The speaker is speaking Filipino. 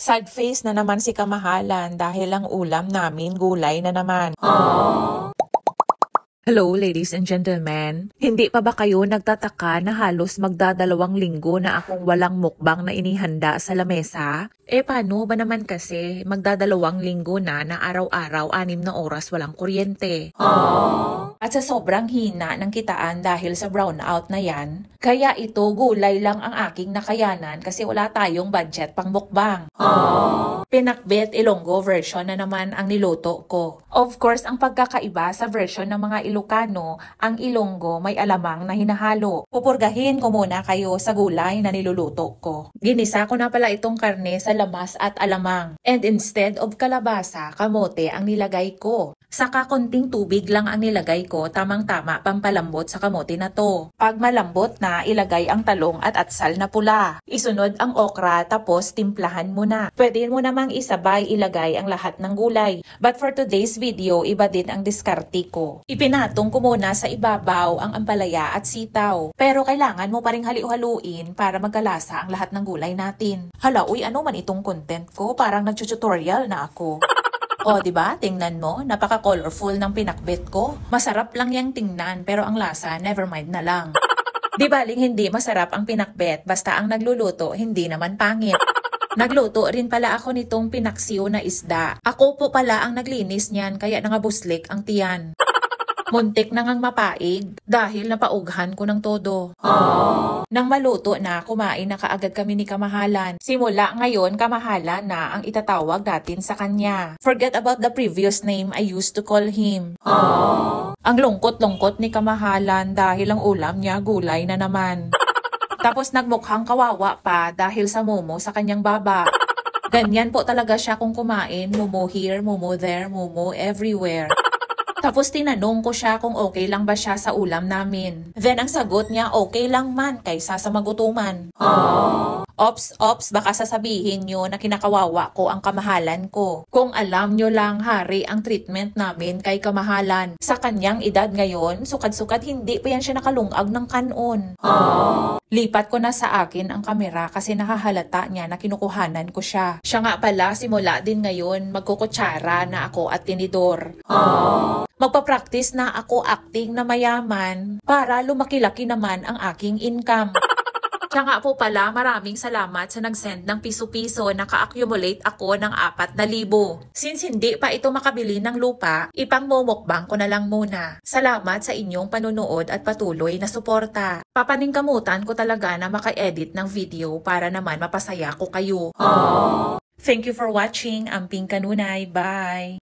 Sad face na naman si Kamahalan dahil ang ulam namin gulay na naman. Hello ladies and gentlemen, hindi pa ba kayo nagtataka na halos magdadalawang linggo na akong walang mukbang na inihanda sa lamesa? Paano ba naman kasi magdadalawang linggo na araw-araw 6 na oras walang kuryente? At sa sobrang hina ng kitaan dahil sa brownout na yan, kaya ito gulay lang ang aking nakayanan kasi wala tayong budget pang mukbang. Pinakbet Ilonggo version na naman ang niluto ko. Of course, ang pagkakaiba sa version ng mga Ilocano, ang Ilonggo may alamang na hinahalo. Pupurgahin ko muna kayo sa gulay na niluluto ko. Ginisa ko na pala itong karne sa lamas at alamang. And instead of kalabasa, kamote ang nilagay ko. Saka konting tubig lang ang nilagay ko, tamang-tama pampalambot sa kamote na to. Pag malambot na, ilagay ang talong at atsal na pula. Isunod ang okra tapos timplahan mo na. Pwede mo namang isabay ilagay ang lahat ng gulay. But for today's video, iba din ang diskarte ko. Ipinatong ko muna sa ibabaw ang ampalaya at sitaw. Pero kailangan mo pa ring halu-haluin para magkalasa ang lahat ng gulay natin. Hala, uy, ano man itong content ko? Parang nag-tutorial na ako. O, diba? Tingnan mo, napaka-colorful ng pinakbet ko. Masarap lang yang tingnan, pero ang lasa, never mind na lang. Di baling hindi masarap ang pinakbet, basta ang nagluluto, hindi naman pangit. Nagluto rin pala ako nitong pinaksiw na isda. Ako po pala ang naglinis niyan, kaya nangabuslik ang tiyan. Muntik na ngang mapaig dahil napaughan ko ng todo. Nang maluto na, kumain na kaagad kami ni Kamahalan. Simula ngayon, Kamahalan na ang itatawag natin sa kanya. Forget about the previous name I used to call him. Ang lungkot-lungkot ni Kamahalan dahil ang ulam niya gulay na naman. Tapos nagmukhang kawawa pa dahil sa momo sa kanyang baba. Ganyan po talaga siya kung kumain, mumo here, mumo there, mumo everywhere. Tapos tinanong ko siya kung okay lang ba siya sa ulam namin. Then ang sagot niya, okay lang man kaysa sa magutuman. Ops, baka sasabihin nyo na kinakawawa ko ang Kamahalan ko. Kung alam nyo lang, hari ang treatment namin kay Kamahalan. Sa kanyang edad ngayon, sukad-sukad hindi pa yan siya nakalungag ng kanon. Lipat ko na sa akin ang kamera kasi nakahalata niya na kinukuhanan ko siya. Siya nga pala, simula din ngayon, magkukutsara na ako at tinidor. Magpa-practice na ako acting na mayaman para lumaki-laki naman ang aking income. Siya nga po pala, maraming salamat sa nag-send ng piso-piso, naka-accumulate ako ng 4,000. Since hindi pa ito makabili ng lupa, ipang-momokbang ko na lang muna. Salamat sa inyong panunood at patuloy na suporta. Papaningkamutan ko talaga na maka-edit ng video para naman mapasaya ko kayo. Thank you for watching. Amping Kanunay. Bye!